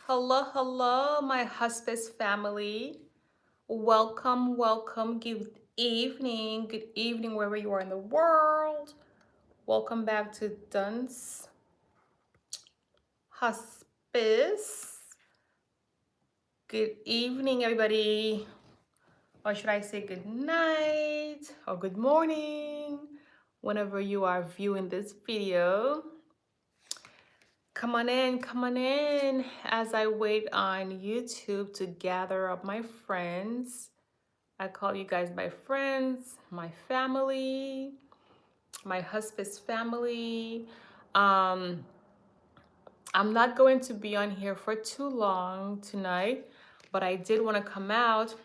Hello, hello, my hospice family. Welcome, welcome. Good evening, wherever you are in the world. Welcome back to Duns Hospice. Good evening, everybody. Or should I say good night or good morning, whenever you are viewing this video. Come on in as I wait on YouTube to gather up my friends. I call you guys my friends, my family, my hospice family. Um, I'm not going to be on here for too long tonight, but I did want to come out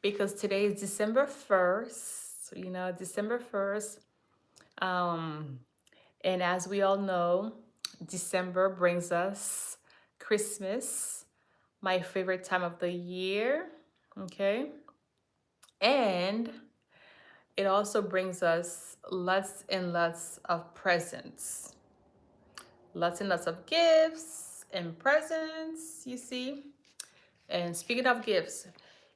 because today is December 1st, December 1st. Um, and as we all know, December brings us Christmas, my favorite time of the year, okay? And it also brings us lots and lots of presents, lots and lots of gifts and presents, you see. And speaking of gifts,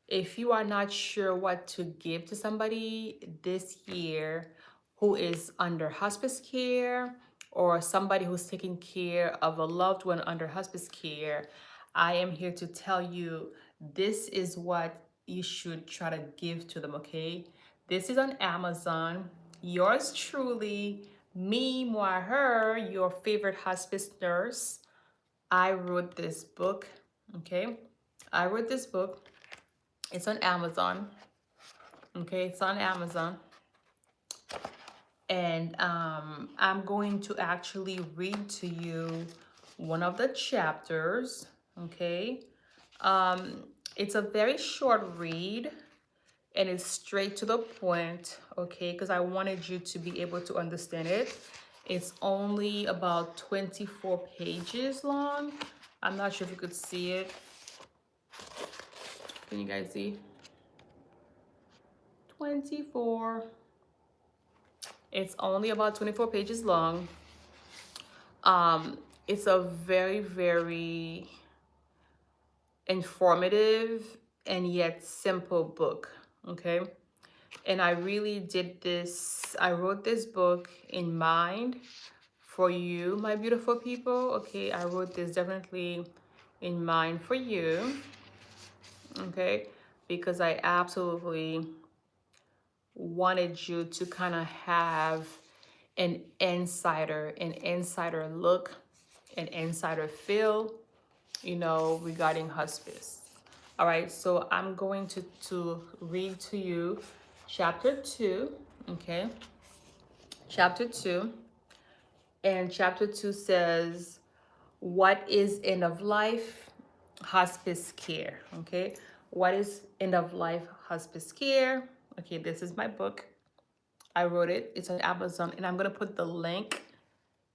if you are not sure what to give to somebody this year who is under hospice care or somebody who's taking care of a loved one under hospice care, I am here to tell you this is what you should try to give to them, okay? This is on Amazon. Yours truly, me, moi, her, your favorite hospice nurse. I wrote this book, okay? I wrote this book. It's on Amazon. Okay, it's on Amazon. And I'm going to actually read to you one of the chapters. Okay. It's a very short read and it's straight to the point. Okay, because I wanted you to be able to understand it. It's only about 24 pages long. I'm not sure if you could see it. Can you guys see? 24. It's only about 24 pages long. It's a very, very informative and yet simple book, okay? And I really did this, I wrote this book in mind for you, my beautiful people, okay? I wrote this definitely in mind for you, okay? Because I absolutely wanted you to kind of have an insider look, an insider feel, regarding hospice. All right, so I'm going to read to you chapter 2, okay? Chapter 2, and chapter 2 says, what is end of life hospice care, okay? What is end of life hospice care? Okay, this is my book. I wrote it. It's on Amazon, and I'm gonna put the link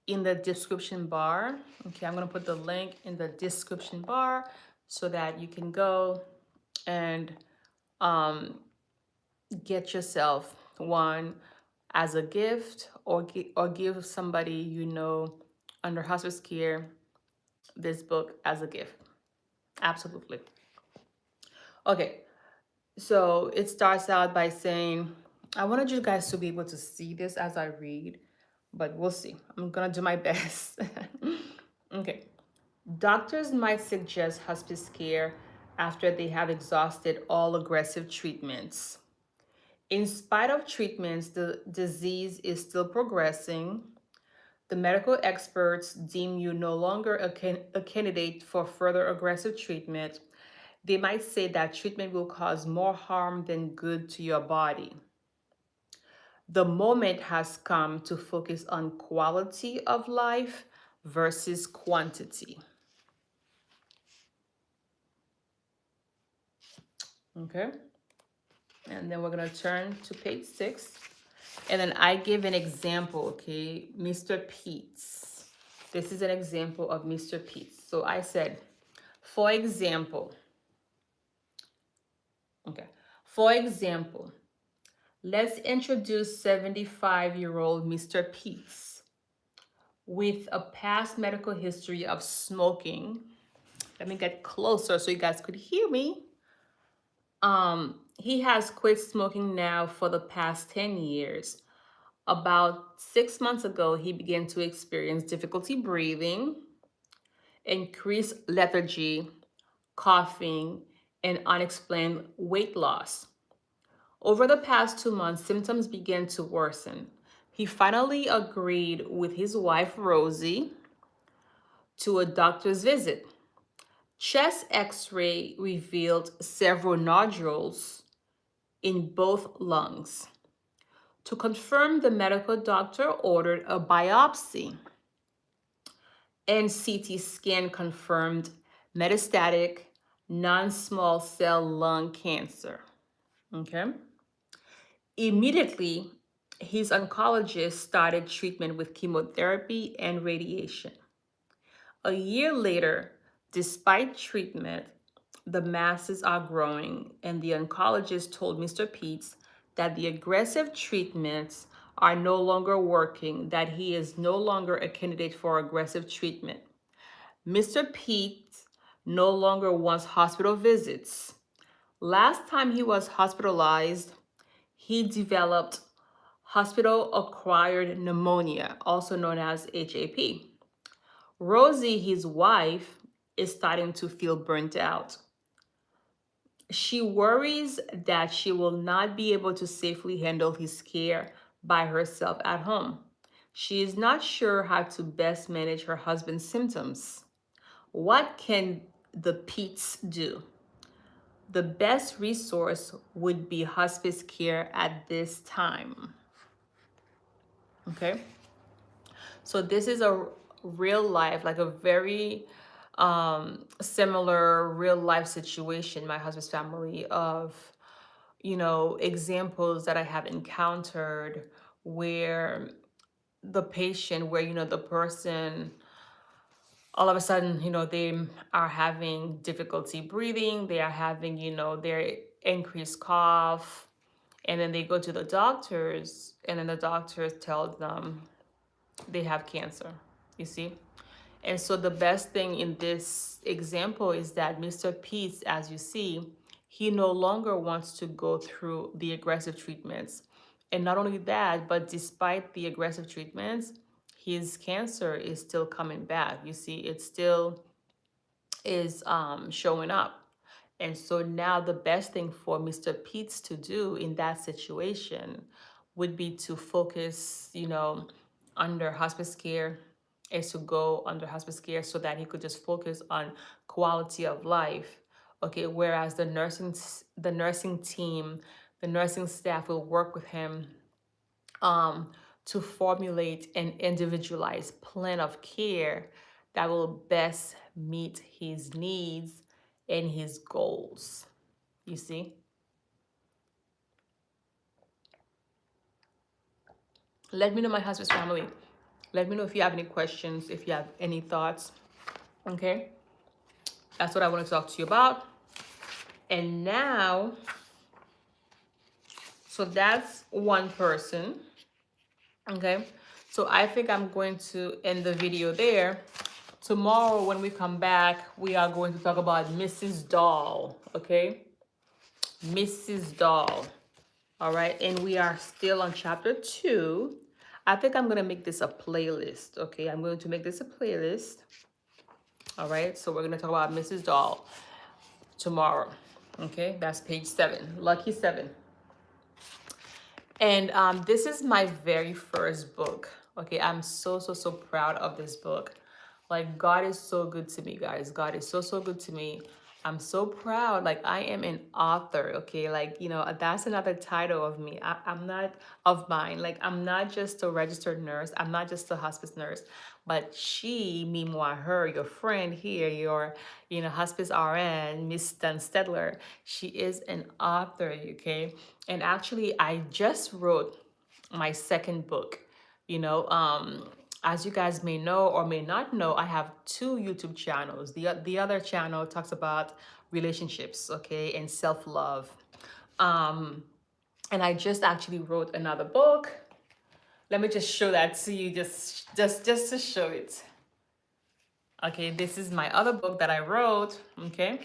in the description bar. Okay, I'm gonna put the link in the description bar so that you can go and get yourself one as a gift, or give somebody under hospice care this book as a gift. Absolutely. Okay, so it starts out by saying, I wanted you guys to be able to see this as I read, but we'll see. I'm gonna do my best. Okay. Doctors might suggest hospice care after they have exhausted all aggressive treatments. In spite of treatments, the disease is still progressing. The medical experts deem you no longer a candidate for further aggressive treatment. They might say that treatment will cause more harm than good to your body. The moment has come to focus on quality of life versus quantity. Okay? And then we're going to turn to page 6. And then I give an example, okay? Mr. Pete's. This is an example of Mr. Pete's. So I said, for example, let's introduce 75-year-old Mr. Pete's with a past medical history of smoking Let me get closer so you guys could hear me. He has quit smoking now for the past 10 years. About 6 months ago, he began to experience difficulty breathing, increased lethargy, coughing, and unexplained weight loss. Over the past 2 months, symptoms began to worsen. He finally agreed with his wife, Rosie, to a doctor's visit. Chest x ray revealed several nodules in both lungs. To confirm, the medical doctor ordered a biopsy, and CT scan confirmed metastatic non-small cell lung cancer. Okay. Immediately, his oncologist started treatment with chemotherapy and radiation. A year later, despite treatment, the masses are growing, and the oncologist told Mr. Peets that the aggressive treatments are no longer working, that he is no longer a candidate for aggressive treatment. Mr. Peets no longer wants hospital visits. Last time he was hospitalized, he developed hospital-acquired pneumonia, also known as HAP. Rosie, his wife, is starting to feel burnt out. She worries that she will not be able to safely handle his care by herself at home. She is not sure how to best manage her husband's symptoms. What can the Peets do? The best resource would be hospice care at this time. Okay? So this is a real life, like a very similar real life situation, my husband's family, of, examples that I have encountered where the patient, where, the person, all of a sudden, they are having difficulty breathing, they are having, their increased cough, and then they go to the doctors, and then the doctors tell them they have cancer, you see? And so the best thing in this example is that Mr. Peace, as you see, he no longer wants to go through the aggressive treatments. And not only that, but despite the aggressive treatments, his cancer is still coming back. You see, it still is showing up. And so now the best thing for Mr. Peets to do in that situation would be to focus, under hospice care, is to go under hospice care so that he could just focus on quality of life. Okay, whereas the nursing team, the nursing staff will work with him to formulate an individualized plan of care that will best meet his needs and his goals. You see? Let me know, my husband's family. Let me know if you have any questions, if you have any thoughts. Okay? That's what I want to talk to you about. And now, so that's one person. Okay? So I think I'm going to end the video there. Tomorrow, when we come back, we are going to talk about Mrs. Doll. Okay? Mrs. Doll. All right? And we are still on chapter 2. I think I'm going to make this a playlist. Okay? I'm going to make this a playlist. All right? So we're going to talk about Mrs. Doll tomorrow. Okay? That's page 7. Lucky 7. And this is my very first book. Okay, I'm so proud of this book. Like, God is so good to me, guys. God is so good to me. I'm so proud. Like, I am an author. Okay, like, that's another title of me. I'm not of mine. Like, I'm not just a registered nurse. I'm not just a hospice nurse. But she, meanwhile, her, your friend here, your, hospice RN, Miss Dunstedler, she is an author. Okay, and actually, I just wrote my second book. As you guys may know or may not know, I have 2 YouTube channels. The other channel talks about relationships, okay, and self-love. And I just actually wrote another book. Let me just show that to you, just to show it. Okay, this is my other book that I wrote. Okay,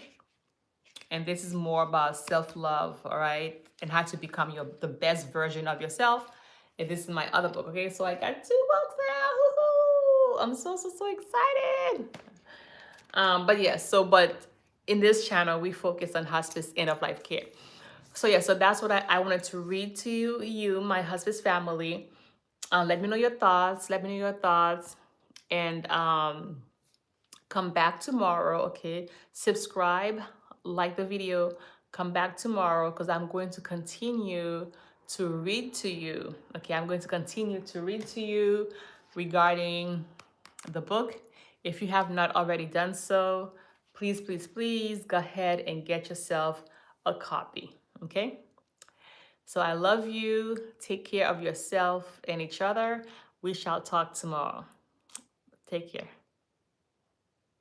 and this is more about self-love, all right, and how to become the best version of yourself. And this is my other book. Okay, so I got 2 books now. Woo-hoo! I'm so excited. But yes, but in this channel we focus on hospice end of life care. So yeah, so that's what I wanted to read to you, my hospice family. Let me know your thoughts. Let me know your thoughts, and come back tomorrow. Okay, subscribe, like the video, come back tomorrow, because I'm going to continue to read to you. Okay, I'm going to continue to read to you regarding the book. If you have not already done so, please go ahead and get yourself a copy. Okay, so I love you. Take care of yourself and each other. We shall talk tomorrow. Take care.